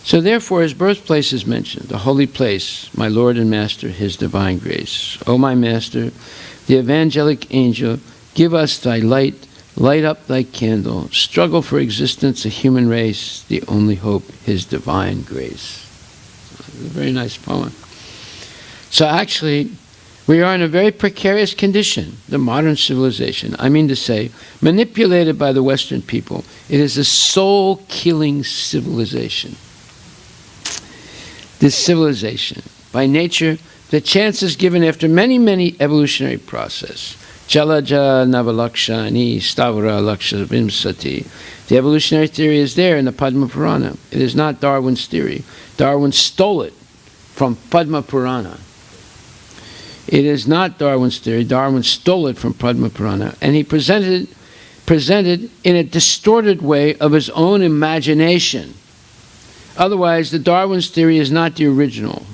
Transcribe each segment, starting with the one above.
So therefore his birthplace is mentioned, the holy place, my Lord and Master, his divine grace. O my Master, the evangelic angel, give us thy light, light up thy candle, struggle for existence, a human race, the only hope, his divine grace. It's a very nice poem. So actually, we are in a very precarious condition, the modern civilization. I mean to say, manipulated by the Western people. It is a soul-killing civilization. This civilization, by nature, the chance is given after many, many evolutionary processes. Jalaja Navalakshani Stavra Laksha Vimsati. The evolutionary theory is there in the Padma Purana. It is not Darwin's theory. Darwin stole it from Padma Purana. It is not Darwin's theory. Darwin stole it from Padma Purana, and he presented in a distorted way of his own imagination. Otherwise, the Darwin's theory is not the original.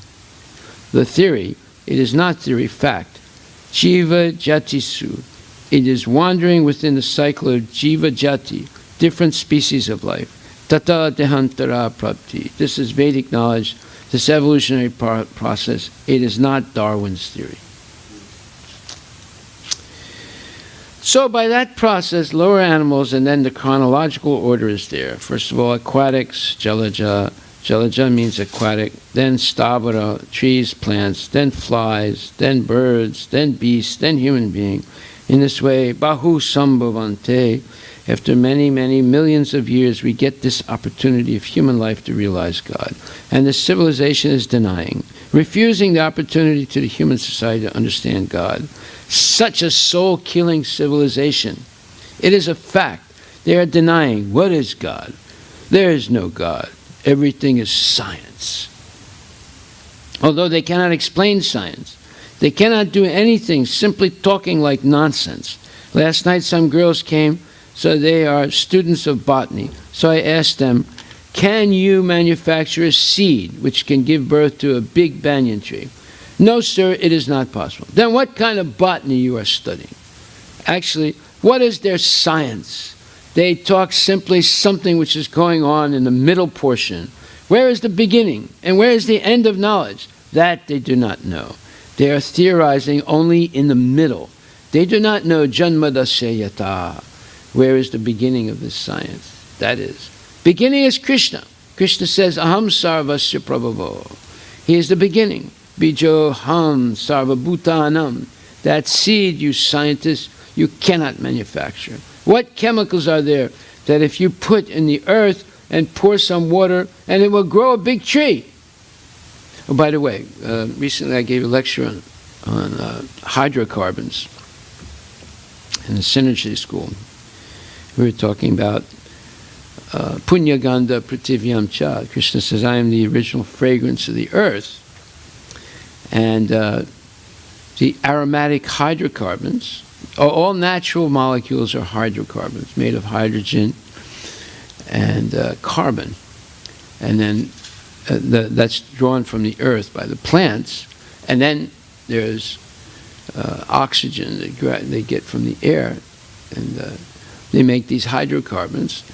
The theory, it is not theory, fact. Jiva Jatisu. It is wandering within the cycle of Jiva Jati, different species of life. Tata Dehantara Prapti. This is Vedic knowledge, this evolutionary process. It is not Darwin's theory. So by that process, lower animals, and then the chronological order is there. First of all, aquatics, Jalaja. Jalaja means aquatic. Then Stavara, trees, plants. Then flies. Then birds. Then beasts. Then human being. In this way, Bahu Sambhavante. After many, many millions of years, we get this opportunity of human life to realize God. And the civilization is denying, refusing the opportunity to the human society to understand God. Such a soul-killing civilization. It is a fact. They are denying, what is God? There is no God. Everything is science. Although they cannot explain science, they cannot do anything simply talking like nonsense. Last night some girls came, so they are students of botany. So I asked them, can you manufacture a seed which can give birth to a big banyan tree? No, sir, it is not possible. Then what kind of botany you are studying? Actually, what is their science? They talk simply something which is going on in the middle portion. Where is the beginning and where is the end of knowledge? That they do not know. They are theorizing only in the middle. They do not know Janmadasya. Where is the beginning of this science? That is. Beginning is Krishna. Krishna says, Aham Sarvasya Prabhavo. He is the beginning. Bijo Ham Sarvabhutanam. That seed, you scientists, you cannot manufacture. What chemicals are there that if you put in the earth and pour some water and it will grow a big tree? Oh, by the way, recently I gave a lecture on hydrocarbons in the Synergy School. We were talking about Punyagandha Prativyam Cha. Krishna says, I am the original fragrance of the earth. And the aromatic hydrocarbons, all natural molecules are hydrocarbons made of hydrogen and carbon. And then that's drawn from the earth by the plants. And then there's oxygen that they get from the air. And they make these hydrocarbons.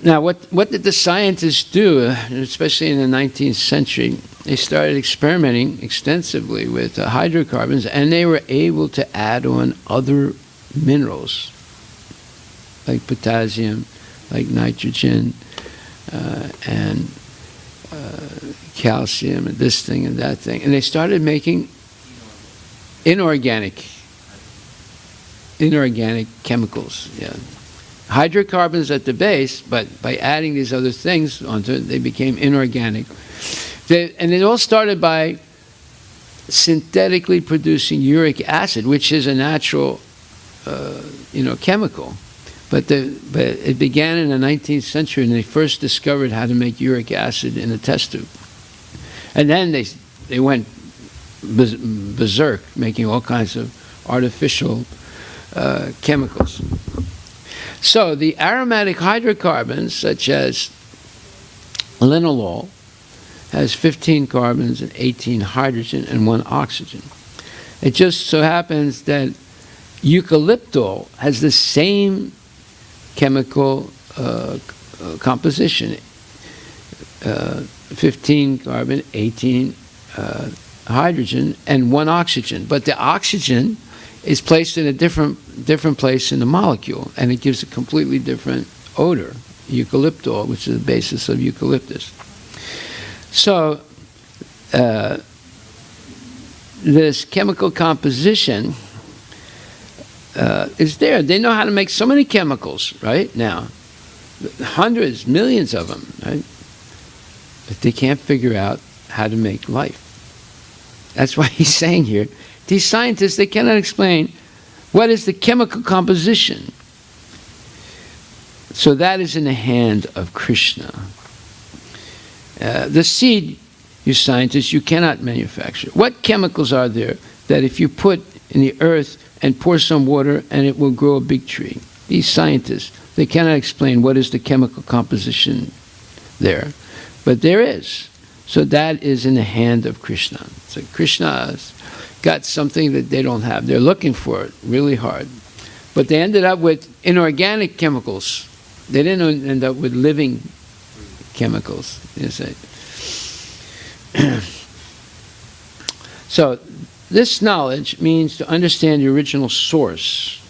Now, what did the scientists do, especially in the 19th century? They started experimenting extensively with hydrocarbons, and they were able to add on other minerals, like potassium, like nitrogen, and calcium, and this thing and that thing. And they started making inorganic chemicals. Yeah. Hydrocarbons at the base, but by adding these other things onto it, they became inorganic. And it all started by synthetically producing uric acid, which is a natural, chemical. But it began in the 19th century, and they first discovered how to make uric acid in a test tube. And then they went berserk, making all kinds of artificial chemicals. So the aromatic hydrocarbons, such as linalool, has 15 carbons and 18 hydrogen and 1 oxygen. It just so happens that eucalyptol has the same chemical composition. 15 carbon, 18 hydrogen, and 1 oxygen. But the oxygen is placed in a different place in the molecule, and it gives a completely different odor, eucalyptol, which is the basis of eucalyptus. So this chemical composition is there. They know how to make so many chemicals right now, hundreds, millions of them, right? But they can't figure out how to make life. That's why he's saying here, these scientists, they cannot explain what is the chemical composition. So that is in the hand of Krishna. The seed, you scientists, you cannot manufacture. What chemicals are there that if you put in the earth and pour some water and it will grow a big tree? These scientists, they cannot explain what is the chemical composition there. But there is. So that is in the hand of Krishna. So Krishna's got something that they don't have. They're looking for it really hard. But they ended up with inorganic chemicals. They didn't end up with living chemicals, you say. So this knowledge means to understand the original source.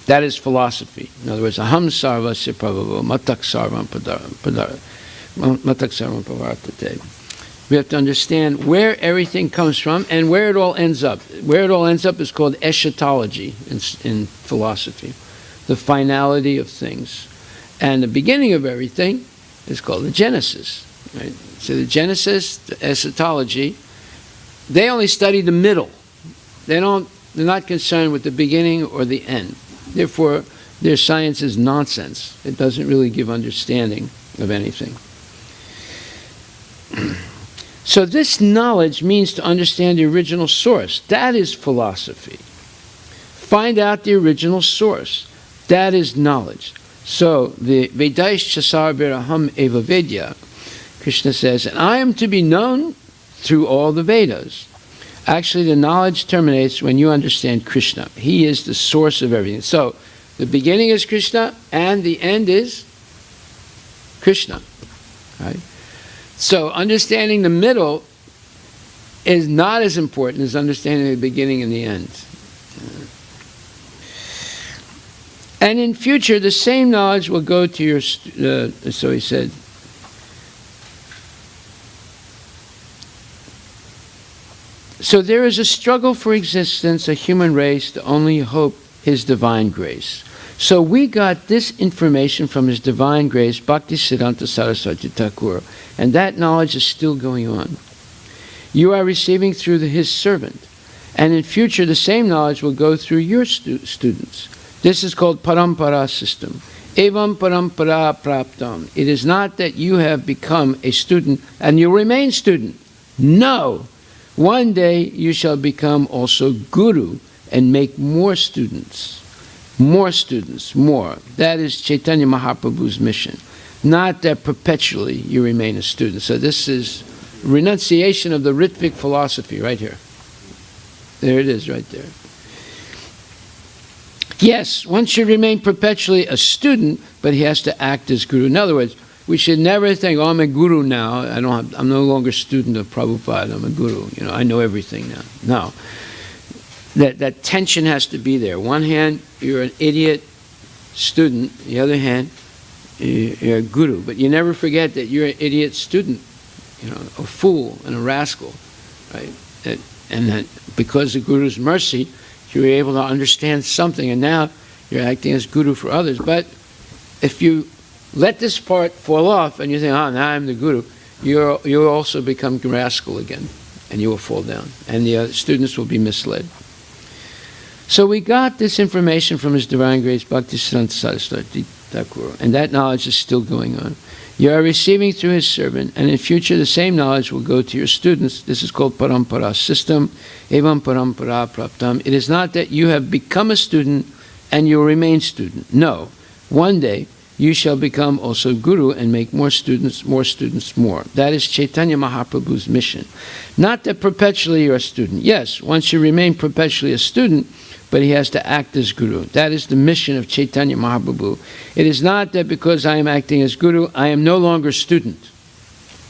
That is philosophy. In other words, aham sarvasya prabhavo matak sarvam pavartate. We have to understand where everything comes from and where it all ends up. Where it all ends up is called eschatology in philosophy, the finality of things. And the beginning of everything is called the Genesis. Right? So the Genesis, the eschatology, they only study the middle. They're not concerned with the beginning or the end. Therefore, their science is nonsense. It doesn't really give understanding of anything. So this knowledge means to understand the original source. That is philosophy. Find out the original source. That is knowledge. So the Vedaish Chasar Biraham Eva Vedya, Krishna says, and I am to be known through all the Vedas. Actually, the knowledge terminates when you understand Krishna. He is the source of everything. So the beginning is Krishna and the end is Krishna. Right? So understanding the middle is not as important as understanding the beginning and the end. And in future, the same knowledge will go to your, so he said, so there is a struggle for existence, a human race, to only hope his divine grace. So we got this information from his divine grace, Bhaktisiddhanta Saraswati Thakur, and that knowledge is still going on. You are receiving through his servant, and in future the same knowledge will go through your students. This is called parampara system. Evam parampara praptam. It is not that you have become a student and you remain student. No. One day you shall become also guru and make more students. More students, more. That is Chaitanya Mahaprabhu's mission. Not that perpetually you remain a student. So this is renunciation of the Ritvik philosophy right here. There it is right there. Yes, one should remain perpetually a student, but he has to act as guru. In other words, we should never think, oh, I'm a guru now. I'm no longer a student of Prabhupada. I'm a guru. You know, I know everything now. No. That tension has to be there. One hand, you're an idiot student. The other hand, you're a guru. But you never forget that you're an idiot student, you know, a fool and a rascal, right? And that because of Guru's mercy, you were able to understand something, and now you're acting as guru for others. But if you let this part fall off and you think, oh, now I'm the guru, you'll also become rascal again, and you will fall down, and the students will be misled. So we got this information from His Divine Grace, Bhaktisiddhanta Saraswati Thakur, and that knowledge is still going on. You are receiving through His servant, and in future the same knowledge will go to your students. This is called parampara system, evam parampara praptam. It is not that you have become a student and you will remain student. No. One day you shall become also guru and make more students, more students, more. That is Chaitanya Mahaprabhu's mission. Not that perpetually you're a student. Yes, once you remain perpetually a student, but he has to act as guru. That is the mission of Chaitanya Mahaprabhu. It is not that because I am acting as guru, I am no longer student.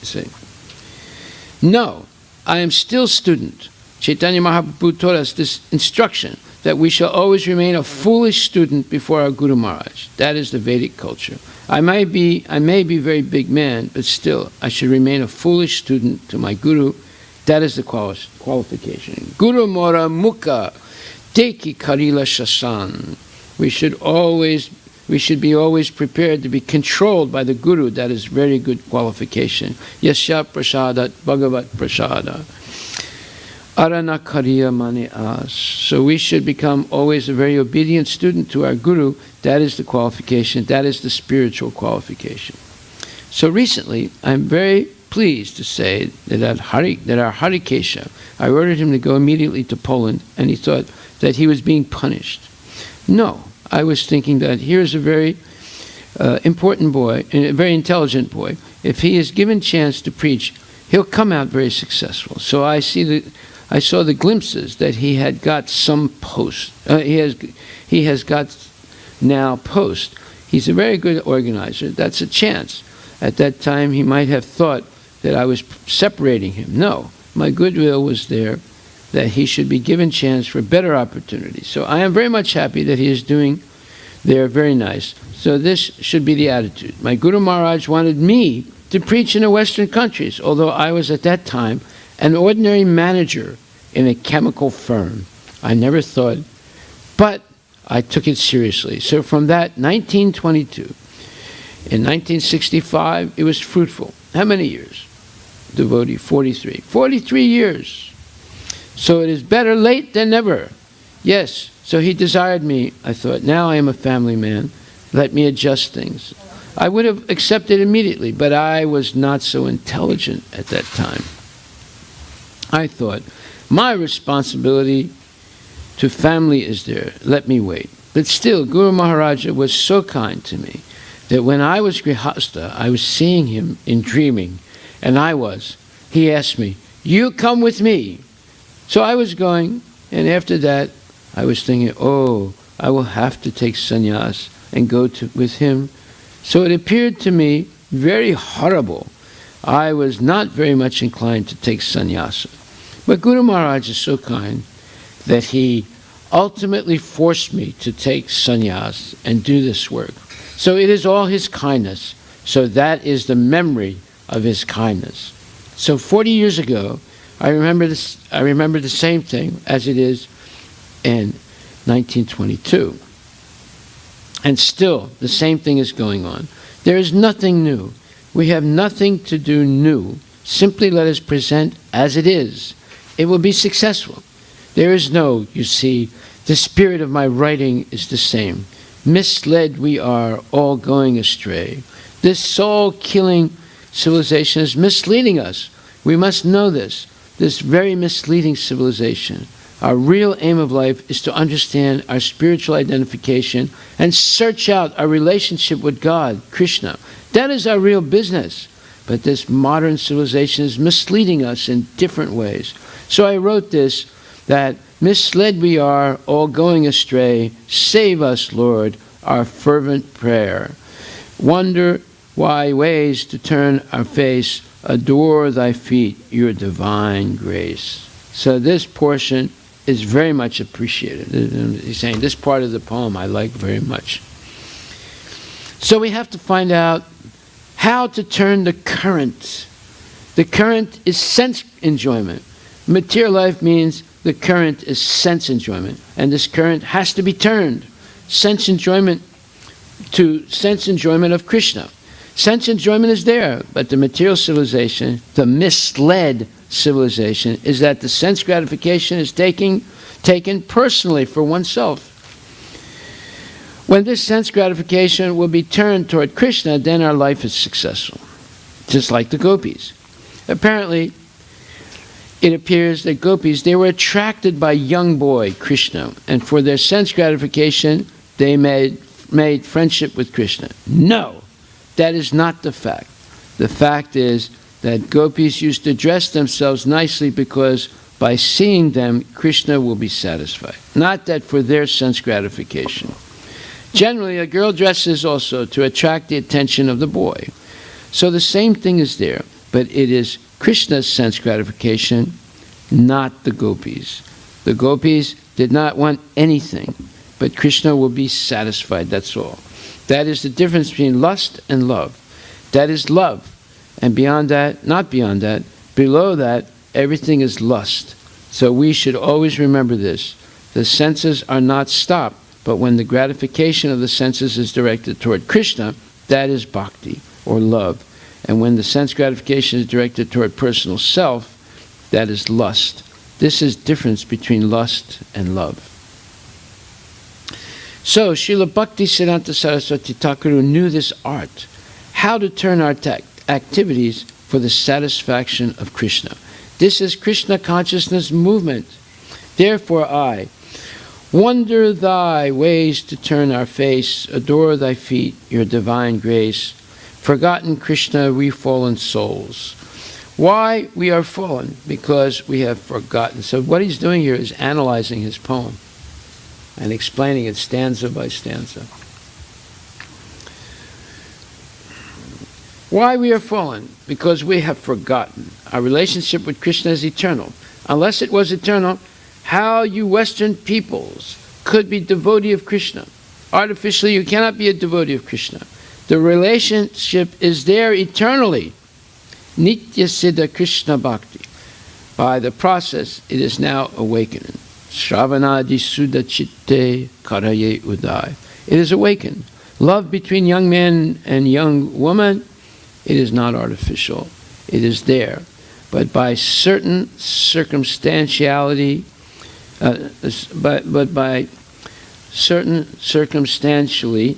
You see? No, I am still student. Chaitanya Mahaprabhu taught us this instruction that we shall always remain a foolish student before our Guru Maharaj. That is the Vedic culture. I may be a very big man, but still, I should remain a foolish student to my Guru. That is the qualification. Guru Mora Mukha Teki Karila Shasan. We should be always prepared to be controlled by the Guru. That is very good qualification. Yasya Prasadat Bhagavat Prasada. Arana Kariya Mane As. So we should become always a very obedient student to our Guru. That is the qualification. That is the spiritual qualification. So recently, I'm very pleased to say that our Harikesha, I ordered him to go immediately to Poland, and he thought that he was being punished. No, I was thinking that here's a very important boy, and a very intelligent boy. If he is given chance to preach, he'll come out very successful. So I saw the glimpses that he had got some post. He has got now post. He's a very good organizer. That's a chance. At that time, he might have thought that I was separating him. No, my goodwill was there, that he should be given chance for better opportunities. So I am very much happy that he is doing there very nice. So this should be the attitude. My Guru Maharaj wanted me to preach in the Western countries, although I was at that time an ordinary manager in a chemical firm. I never thought, but I took it seriously. So from that, 1922, in 1965, it was fruitful. How many years? Devotee, 43. 43 years. So it is better late than never. Yes, so he desired me. I thought, now I am a family man. Let me adjust things. I would have accepted immediately, but I was not so intelligent at that time. I thought, my responsibility to family is there. Let me wait. But still, Guru Maharaja was so kind to me that when I was Grihastha, I was seeing him in dreaming, and he asked me, you come with me. So I was going, and after that, I was thinking, oh, I will have to take sannyas and go with him. So it appeared to me very horrible. I was not very much inclined to take sannyasa. But Guru Maharaj is so kind that he ultimately forced me to take sannyas and do this work. So it is all his kindness. So that is the memory of his kindness. So 40 years ago, I remember the same thing as it is in 1922. And still, the same thing is going on. There is nothing new. We have nothing to do new. Simply let us present as it is. It will be successful. There is no, you see, the spirit of my writing is the same. Misled we are, all going astray. This soul-killing civilization is misleading us. We must know this very misleading civilization. Our real aim of life is to understand our spiritual identification and search out our relationship with God, Krishna. That is our real business. But this modern civilization is misleading us in different ways. So I wrote this, that misled we are, all going astray. Save us, Lord, our fervent prayer. Wonder why ways to turn our face, adore thy feet, your divine grace. So this portion is very much appreciated. He's saying this part of the poem I like very much. So we have to find out how to turn the current. The current is sense enjoyment. Material life means the current is sense enjoyment, and this current has to be turned. Sense enjoyment to sense enjoyment of Krishna. Sense enjoyment is there, but the material civilization, the misled civilization, is that the sense gratification is taken personally for oneself. When this sense gratification will be turned toward Krishna, then our life is successful. Just like the gopis. Apparently, it appears that gopis, they were attracted by young boy Krishna, and for their sense gratification, they made friendship with Krishna. No, that is not the fact. The fact is that gopis used to dress themselves nicely because by seeing them, Krishna will be satisfied. Not that for their sense gratification. Generally, a girl dresses also to attract the attention of the boy. So the same thing is there. but it is Krishna's sense gratification, not the gopis. The gopis did not want anything, but Krishna will be satisfied, that's all. That is the difference between lust and love. That is love. And beyond that, not beyond that, below that, everything is lust. So we should always remember this. The senses are not stopped, but when the gratification of the senses is directed toward Krishna, that is bhakti, or love. And when the sense gratification is directed toward personal self, that is lust. This is difference between lust and love. So, Srila Bhaktisiddhanta Saraswati Thakur knew this art, how to turn our activities for the satisfaction of Krishna. This is Krishna consciousness movement. Therefore I wonder thy ways to turn our face, adore thy feet, your divine grace. Forgotten Krishna, we fallen souls. Why we are fallen? Because we have forgotten. So what he's doing here is analyzing his poem and explaining it stanza by stanza. Why we are fallen? Because we have forgotten. Our relationship with Krishna is eternal. Unless it was eternal, how you Western peoples could be devotee of Krishna? Artificially, you cannot be a devotee of Krishna. The relationship is there eternally. Nitya Siddha Krishna Bhakti. By the process, it is now awakening. Shravanadi Sudha Chitte Karaye Uday. It is awakened. Love between young man and young woman, it is not artificial. It is there. But by certain circumstantiality, but by certain circumstantially,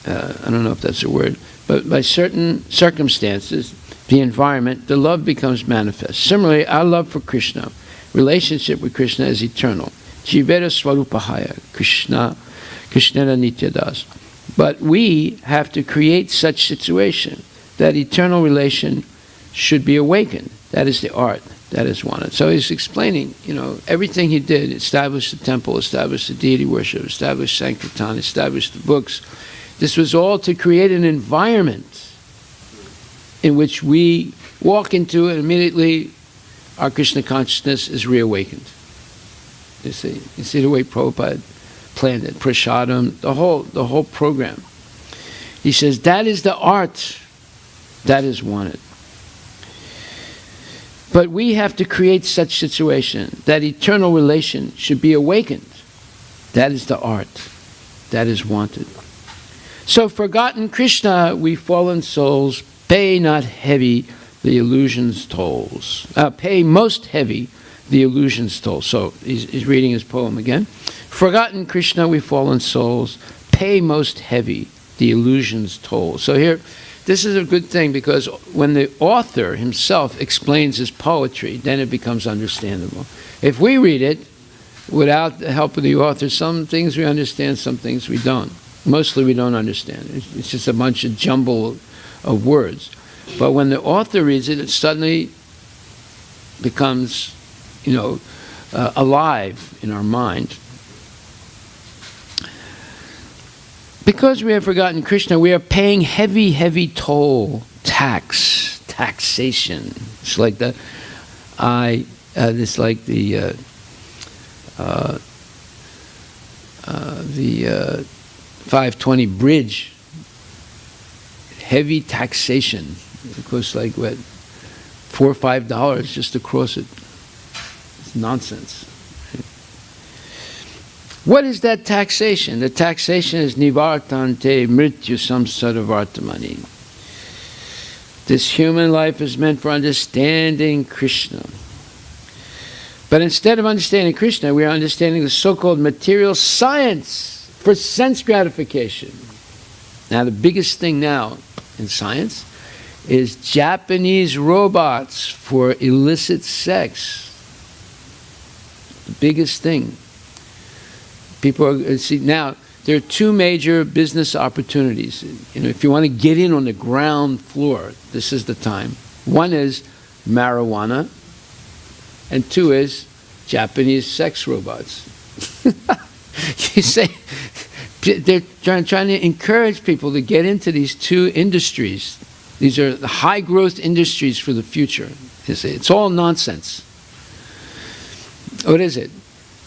I don't know if that's a word, but by certain circumstances, the environment, the love becomes manifest. Similarly, our love for Krishna, relationship with Krishna is eternal. Jivera Swarupahaya, Krishna Nityadas. But we have to create such situation that eternal relation should be awakened. That is the art that is wanted. So he's explaining, everything he did, established the temple, established the deity worship, established Sankirtan, established the books. This was all to create an environment in which we walk into and immediately our Krishna consciousness is reawakened. You see the way Prabhupada planned it, Prasadam, the whole program. He says that is the art that is wanted. But we have to create such situation that eternal relation should be awakened. That is the art that is wanted. So forgotten Krishna, we fallen souls, pay not heavy the illusion's tolls. Pay most heavy the illusion's tolls. So he's reading his poem again. Forgotten Krishna, we fallen souls, pay most heavy the illusion's tolls. So here, this is a good thing because when the author himself explains his poetry, then it becomes understandable. If we read it without the help of the author, some things we understand, some things we don't. Mostly we don't understand. It's just a bunch of jumble of words. But when the author reads it, it suddenly becomes, alive in our mind. Because we have forgotten Krishna, we are paying heavy, heavy toll, taxation. It's like the 520 bridge. Heavy taxation. It costs like $4 or $5 just to cross it. It's nonsense. What is that taxation? The taxation is nivartante mrityu samsara vartamani. This human life is meant for understanding Krishna. But instead of understanding Krishna, we are understanding the so-called material science for sense gratification. Now, the biggest thing now in science is Japanese robots for illicit sex. The biggest thing. People see now. There are two major business opportunities. If you want to get in on the ground floor, this is the time. One is marijuana, and two is Japanese sex robots. You say they're trying to encourage people to get into these two industries. These are the high-growth industries for the future. It's all nonsense. What is it?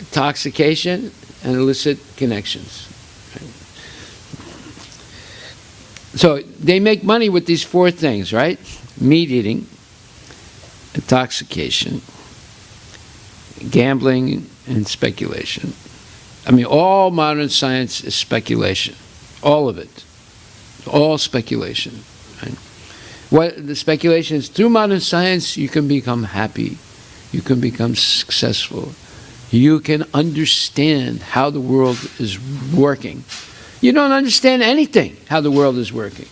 Intoxication and illicit connections. So they make money with these four things, right? Meat eating, intoxication, gambling, and speculation. I mean, all modern science is speculation. All of it. All speculation. Right? What the speculation is, through modern science, you can become happy. You can become successful. You can understand how the world is working. You don't understand anything, how the world is working.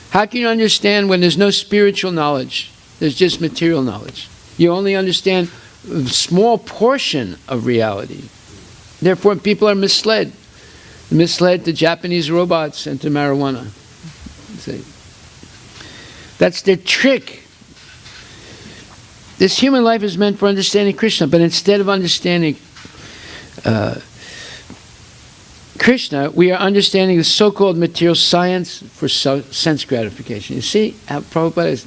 How can you understand when there's no spiritual knowledge? There's just material knowledge. You only understand a small portion of reality. Therefore, people are misled. Misled to Japanese robots and to marijuana. See? That's their trick. This human life is meant for understanding Krishna, but instead of understanding Krishna, we are understanding the so-called material science for sense gratification. You see how Prabhupada is?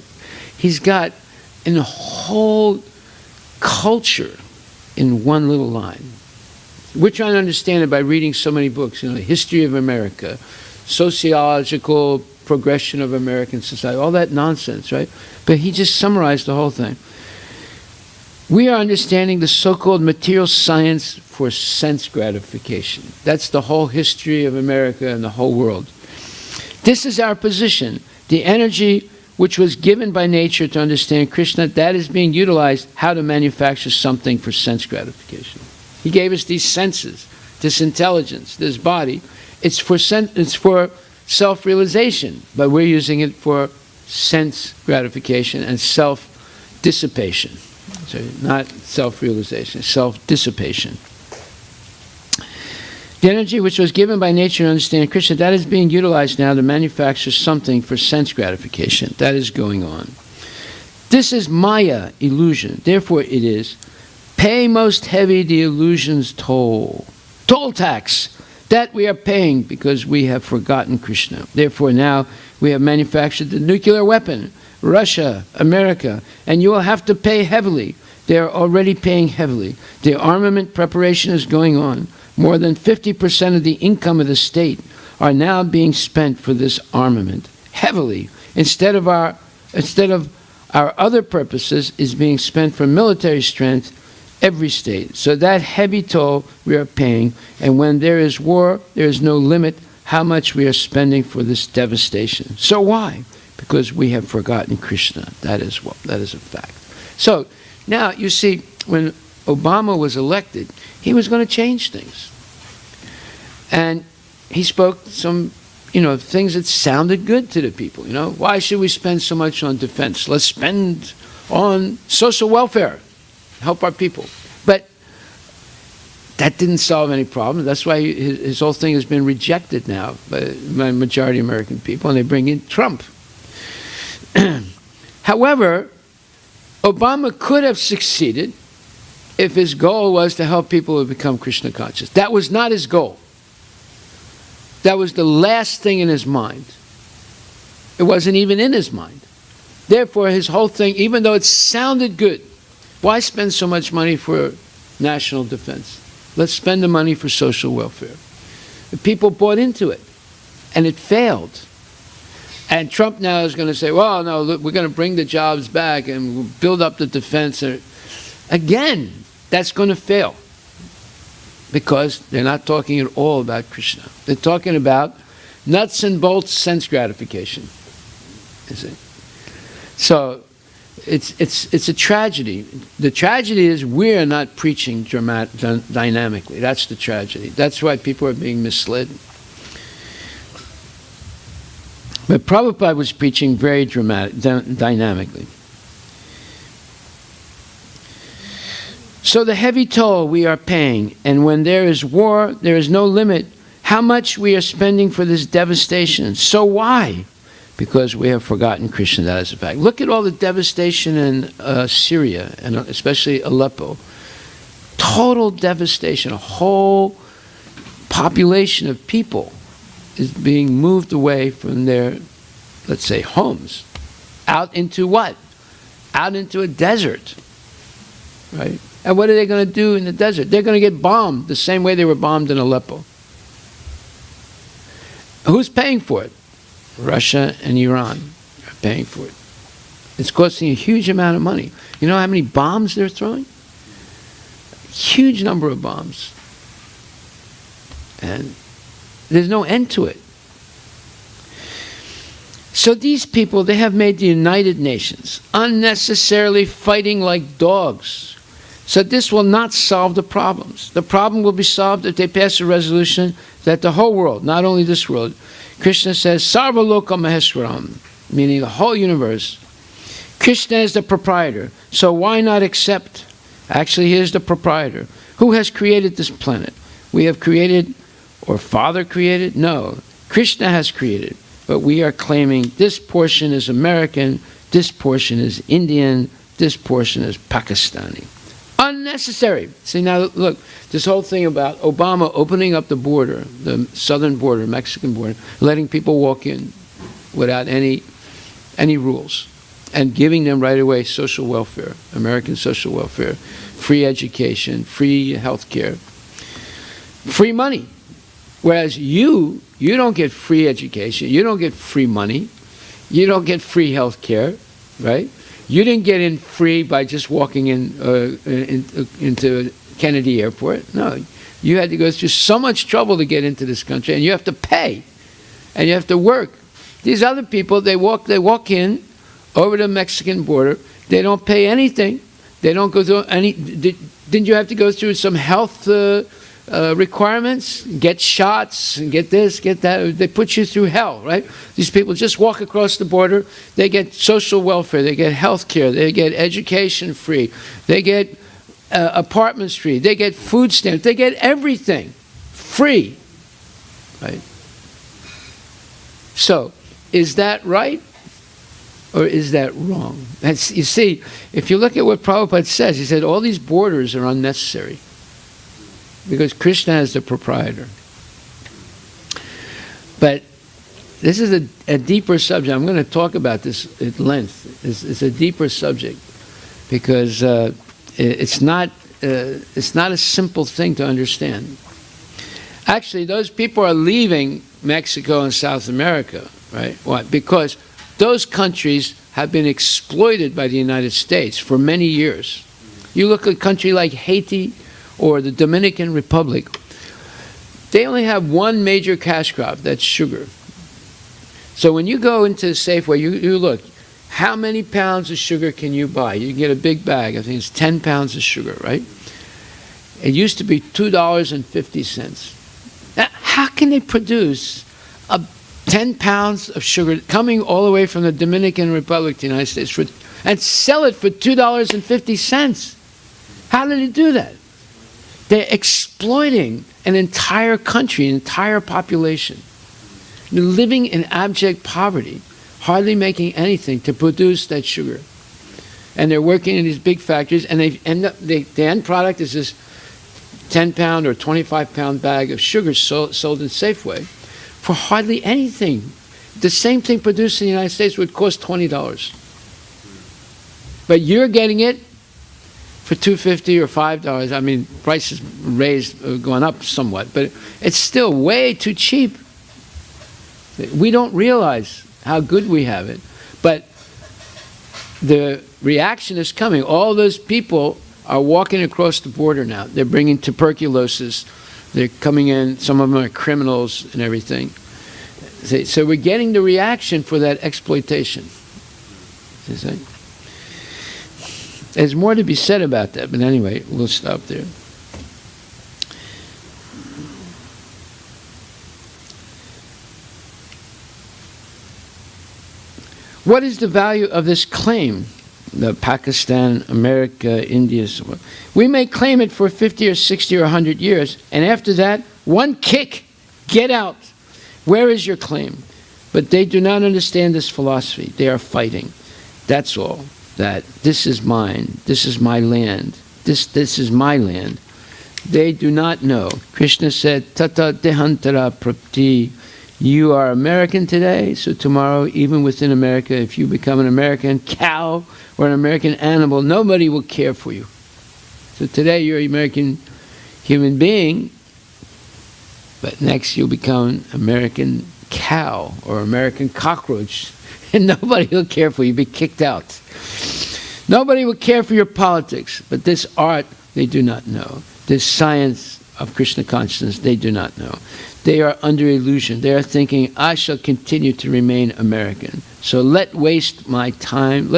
He's got a whole culture in one little line. We're trying to understand it by reading so many books, the history of America, sociological progression of American society, all that nonsense, right? But he just summarized the whole thing. We are understanding the so-called material science for sense gratification. That's the whole history of America and the whole world. This is our position. The energy which was given by nature to understand Krishna, that is being utilized how to manufacture something for sense gratification. He gave us these senses, this intelligence, this body. It's for self-realization, but we're using it for sense gratification and self-dissipation. So not self-realization, self-dissipation. The energy which was given by nature to understand Krishna, that is being utilized now to manufacture something for sense gratification. That is going on. This is Maya, illusion. Therefore it is, pay most heavy the illusion's toll. Toll tax. That we are paying because we have forgotten Krishna. Therefore now we have manufactured the nuclear weapon. Russia, America, and you will have to pay heavily. They are already paying heavily. The armament preparation is going on. More than 50% of the income of the state are now being spent for this armament, heavily. Instead of our other purposes is being spent for military strength, every state. So that heavy toll we are paying, and when there is war, there is no limit how much we are spending for this devastation. So why? Because we have forgotten Krishna. That is a fact. So now you see, when Obama was elected, he was going to change things, and he spoke some, things that sounded good to the people. Why should we spend so much on defense? Let's spend on social welfare, help our people. But that didn't solve any problem. That's why his whole thing has been rejected now by majority of American people, and they bring in Trump. However, Obama could have succeeded if his goal was to help people to become Krishna conscious. That was not his goal. That was the last thing in his mind. It wasn't even in his mind. Therefore, his whole thing, even though it sounded good, why spend so much money for national defense? Let's spend the money for social welfare. The people bought into it, and it failed. And Trump now is going to say, well, no, look, we're going to bring the jobs back and we'll build up the defense. Again, that's going to fail because they're not talking at all about Krishna. They're talking about nuts and bolts sense gratification. You see? So it's a tragedy. The tragedy is we're not preaching dynamically. That's the tragedy. That's why people are being misled. But Prabhupada was preaching very dynamically. So the heavy toll we are paying, and when there is war, there is no limit how much we are spending for this devastation. So why? Because we have forgotten Krishna, that is a fact. Look at all the devastation in Syria, and especially Aleppo. Total devastation. A whole population of people is being moved away from their let's say, homes out into what? Out into a desert, right? And what are they going to do in the desert? They're going to get bombed the same way they were bombed in Aleppo. Who's paying for it? Russia and Iran are paying for it. It's costing a huge amount of money. You know how many bombs they're throwing? Huge number of bombs. And there's no end to it. So these people, they have made the United Nations unnecessarily fighting like dogs. So this will not solve the problems. The problem will be solved if they pass a resolution that the whole world, not only this world, Krishna says, Sarva Loka Maheswaram, meaning the whole universe. Krishna is the proprietor, so why not accept? Actually, he is the proprietor. Who has created this planet? We have created, or Father created? No, Krishna has created. But we are claiming this portion is American, this portion is Indian, this portion is Pakistani. Unnecessary. See, now look, this whole thing about Obama opening up the border, the southern border, Mexican border, letting people walk in without any rules, and giving them right away social welfare, American social welfare, free education, free health care, free money. Whereas you don't get free education, you don't get free money, you don't get free health care, right? You didn't get in free by just walking into Kennedy Airport. No, you had to go through so much trouble to get into this country, and you have to pay, and you have to work. These other people, they walk in over the Mexican border. They don't pay anything. They don't go through any. Didn't you have to go through some health requirements? Get shots, get this, get that. They put you through hell, right? These people just walk across the border. They get social welfare. They get health care. They get education free. They get apartments free. They get food stamps. They get everything free, right? So, is that right? Or is that wrong? You see, if you look at what Prabhupada says, he said all these borders are unnecessary because Krishna is the proprietor. But this is a deeper subject. I'm going to talk about this at length. It's a deeper subject because it's not a simple thing to understand. Actually, those people are leaving Mexico and South America, right? Why? Because those countries have been exploited by the United States for many years. You look at a country like Haiti or the Dominican Republic, they only have one major cash crop, that's sugar. So when you go into Safeway, you look, how many pounds of sugar can you buy? You can get a big bag, I think it's 10 pounds of sugar, right? It used to be $2.50. Now, how can they produce 10 pounds of sugar coming all the way from the Dominican Republic to the United States and sell it for $2.50? How did they do that? They're exploiting an entire country, an entire population. They're living in abject poverty, hardly making anything to produce that sugar. And they're working in these big factories, and the end product is this 10-pound or 25-pound bag of sugar sold in Safeway for hardly anything. The same thing produced in the United States would cost $20. But you're getting it for $2.50 or $5. I mean, prices gone up somewhat, but it's still way too cheap. We don't realize how good we have it, but the reaction is coming. All those people are walking across the border now. They're bringing tuberculosis. They're coming in. Some of them are criminals and everything. So we're getting the reaction for that exploitation. You see? There's more to be said about that, but anyway, we'll stop there. What is the value of this claim? The Pakistan, America, India. We may claim it for 50 or 60 or 100 years, and after that, one kick, get out. Where is your claim? But they do not understand this philosophy. They are fighting. That's all. That this is mine. This is my land. This is my land. They do not know. Krishna said, Tata dehantara prapti You are American today, so tomorrow, even within America, if you become an American cow or an American animal, nobody will care for you. So today you're an American human being, but next you'll become American cow or American cockroach, and nobody will care for you. You'll be kicked out. Nobody will care for your politics, but this art, they do not know. This science of Krishna consciousness, they do not know. They are under illusion. They are thinking, I shall continue to remain American. So let me waste my time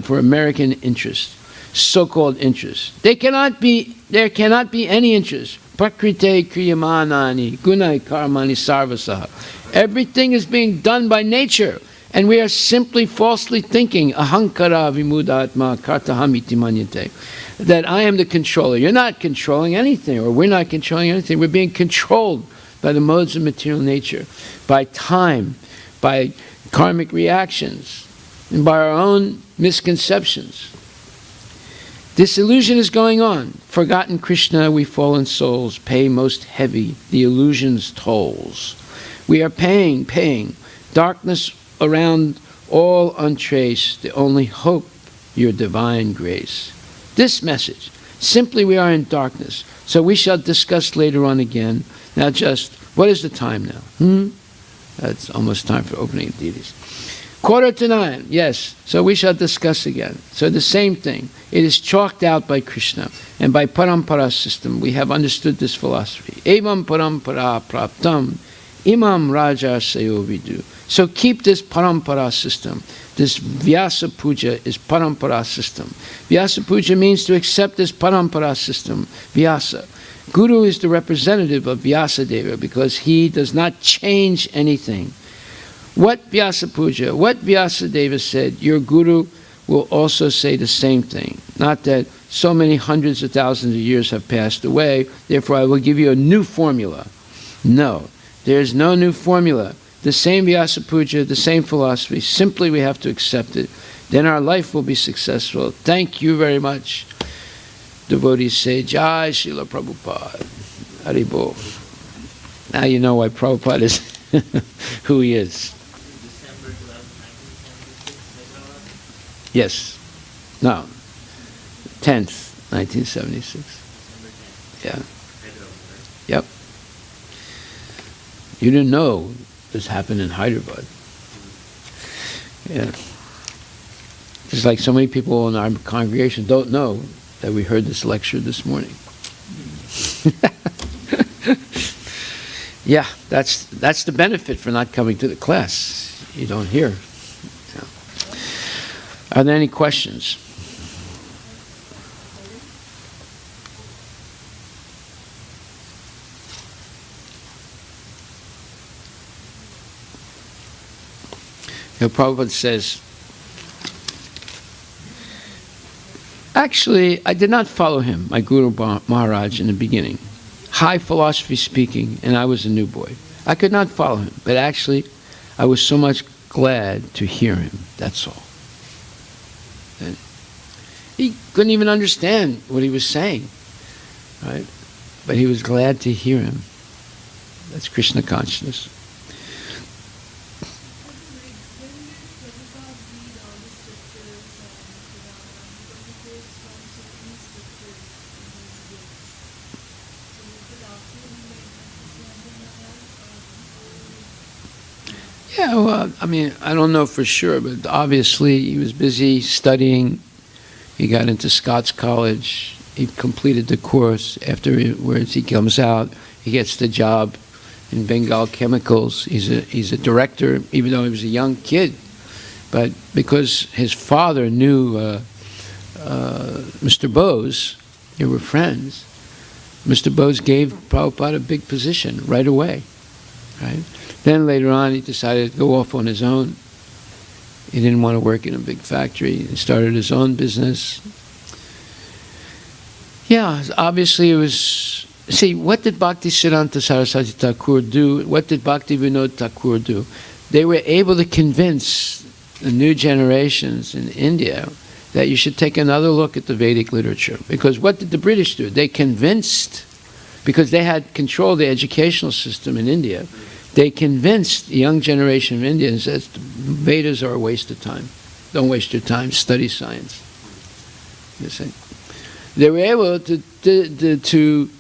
for American interests, so-called interests. There cannot be any interest. Prakrite kriyamanani, gunai karmani sarvasaha. Everything is being done by nature. And we are simply falsely thinking, ahankara vimudatma kartahamiti manyate, that I am the controller. You're not controlling anything, or we're not controlling anything. We're being controlled by the modes of material nature, by time, by karmic reactions, and by our own misconceptions. This illusion is going on. Forgotten Krishna, we fallen souls pay most heavy the illusion's tolls. We are paying. Darkness around all untraced, the only hope, your divine grace. This message, simply we are in darkness, so we shall discuss later on again. Now just, what is the time now? That's almost time for opening of deities. 8:45, yes, so we shall discuss again. So the same thing, it is chalked out by Krishna, and by Parampara system, we have understood this philosophy. Evam Parampara Praptam, Imam Raja Sayo Vidu. So keep this Parampara system. This Vyasa Puja is Parampara system. Vyasa Puja means to accept this Parampara system, Vyasa. Guru is the representative of Vyasadeva because he does not change anything. What Vyasa Puja, what Vyasadeva said, your Guru will also say the same thing. Not that so many hundreds of thousands of years have passed away, therefore I will give you a new formula. No, there is no new formula. The same Vyasa Puja, the same philosophy, simply we have to accept it. Then our life will be successful. Thank you very much. Devotees say, Jai Srila Prabhupada. Haribol. Now you know why Prabhupada is who he is. December 12, 1976, Yes. No. 10th, 1976. December 10th. Yeah. Hyderabad, right? Yep. You didn't know this happened in Hyderabad. Yeah. Just like so many people in our congregation don't know that we heard this lecture this morning. Yeah, that's the benefit for not coming to the class. You don't hear. Yeah. Are there any questions? You know, Prabhupada says, actually, I did not follow him, my Guru Maharaj, in the beginning. High philosophy speaking, and I was a new boy. I could not follow him, but actually, I was so much glad to hear him, that's all. And he couldn't even understand what he was saying, right? But he was glad to hear him. That's Krishna consciousness. Yeah, well, I mean, I don't know for sure, but obviously he was busy studying. He got into Scots College. He completed the course. Afterwards, he comes out. He gets the job in Bengal Chemicals. He's a director, even though he was a young kid. But because his father knew Mr. Bose, they were friends, Mr. Bose gave Prabhupada a big position right away, right? Then later on, he decided to go off on his own. He didn't want to work in a big factory. He started his own business. Yeah, obviously it was... See, what did Bhaktisiddhanta Saraswati Thakur do? What did Bhakti Vinod Thakur do? They were able to convince the new generations in India that you should take another look at the Vedic literature. Because what did the British do? They convinced because they had control of the educational system in India. They convinced the young generation of Indians that Vedas are a waste of time. Don't waste your time, study science. You see? They were able to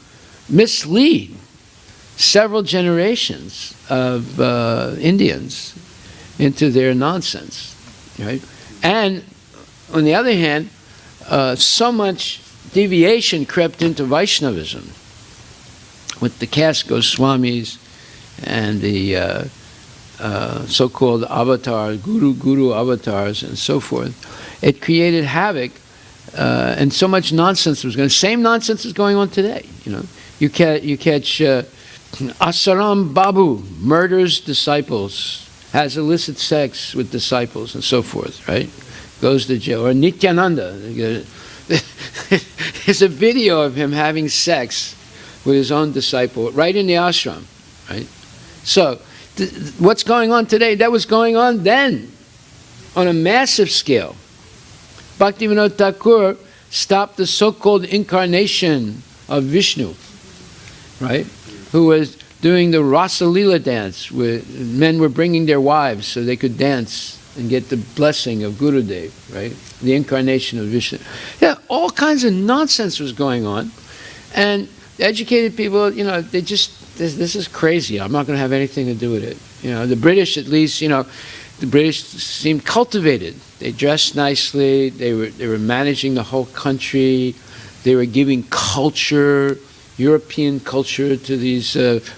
mislead several generations of Indians into their nonsense, right? And on the other hand, so much deviation crept into Vaishnavism with the caste Goswamis and the so-called avatars, guru avatars, and so forth. It created havoc, and so much nonsense was going. Same nonsense is going on today. You know, you catch Asaram Babu murders disciples, has illicit sex with disciples, and so forth. Right, goes to jail. Or Nityananda. There's a video of him having sex with his own disciple right in the ashram. Right, so. What's going on today, that was going on then on a massive scale. Bhaktivinoda Thakur stopped the so-called incarnation of Vishnu, right? Who was doing the Rasa Leela dance, where men were bringing their wives so they could dance and get the blessing of Gurudev, right? The incarnation of Vishnu. Yeah, all kinds of nonsense was going on. And educated people, you know, they just, this is crazy. I'm not going to have anything to do with it. You know, the British, at least, you know, the British seemed cultivated. They dressed nicely. They were managing the whole country. They were giving culture, European culture, to these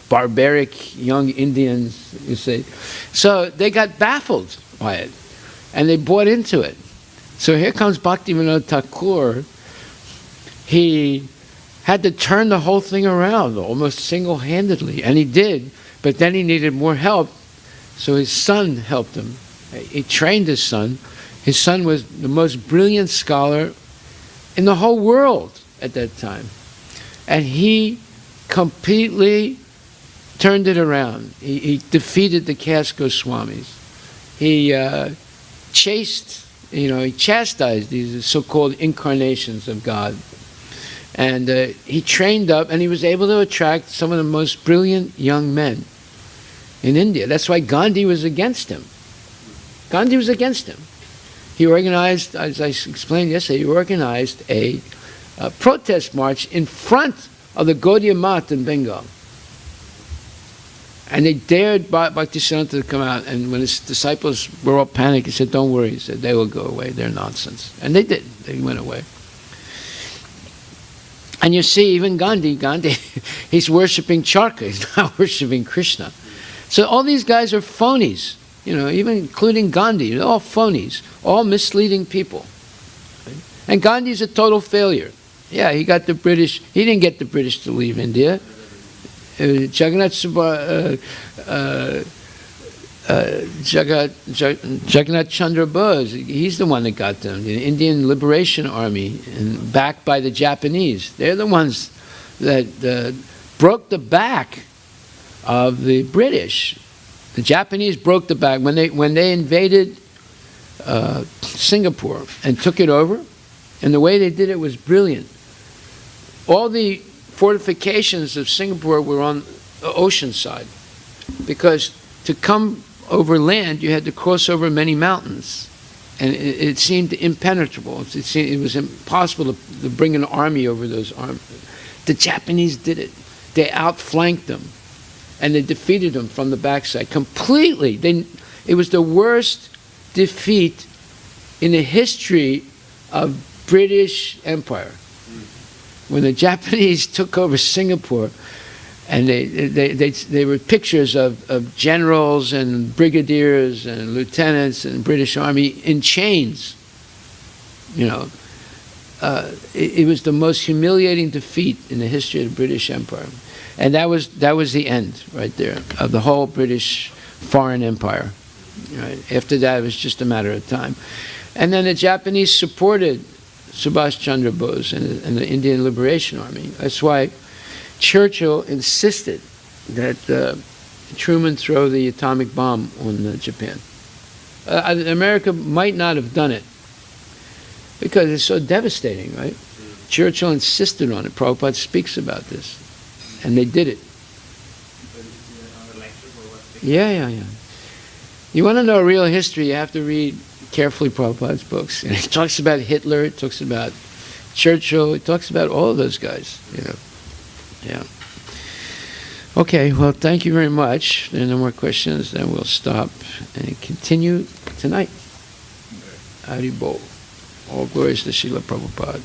barbaric young Indians, you see. So they got baffled by it, and they bought into it. So here comes Bhaktivinoda Thakur. He had to turn the whole thing around almost single-handedly, and he did, but then he needed more help, so his son helped him. He trained his son. His son was the most brilliant scholar in the whole world at that time, and he completely turned it around. He defeated the caste Goswamis. He he chastised these so-called incarnations of God. And he trained up, and he was able to attract some of the most brilliant young men in India. That's why Gandhi was against him. Gandhi was against him. He organized, as I explained yesterday, he organized a protest march in front of the Gaudiya Math in Bengal. And they dared Bhaktisiddhanta to come out, and when his disciples were all panicked, he said, "Don't worry," he said, "they will go away, they're nonsense." And they did, they went away. And you see, even Gandhi, he's worshipping Charka, he's not worshipping Krishna. So all these guys are phonies, you know, even including Gandhi, they're all phonies, all misleading people. And Gandhi's a total failure. Yeah, he got the British, he didn't get the British to leave India. Jagannath Chandra Bose, he's the one that got them, the Indian Liberation Army, and backed by the Japanese. They're the ones that broke the back of the British. The Japanese broke the back when they invaded Singapore and took it over, and the way they did it was brilliant. All the fortifications of Singapore were on the ocean side, because to come over land, you had to cross over many mountains, and it seemed impenetrable. It was impossible to bring an army over those armies. The Japanese did it. They outflanked them, and they defeated them from the backside completely. It was the worst defeat in the history of British Empire. When the Japanese took over Singapore, and they were pictures of generals and brigadiers and lieutenants and British Army in chains. You know, it was the most humiliating defeat in the history of the British Empire, and that was the end right there of the whole British foreign empire. Right? After that, it was just a matter of time, and then the Japanese supported Subhash Chandra Bose and the Indian Liberation Army. That's why Churchill insisted that Truman throw the atomic bomb on Japan. America might not have done it because it's so devastating, right? Churchill insisted on it. Prabhupada speaks about this. And they did it. But it's on the lecture for what? Yeah. You want to know real history, you have to read carefully Prabhupada's books. And it talks about Hitler, it talks about Churchill, it talks about all of those guys, Yeah. Okay, well, thank you very much. If there are no more questions, then we'll stop and continue tonight. Hari Bol. All glories to Srila Prabhupada.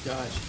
Josh.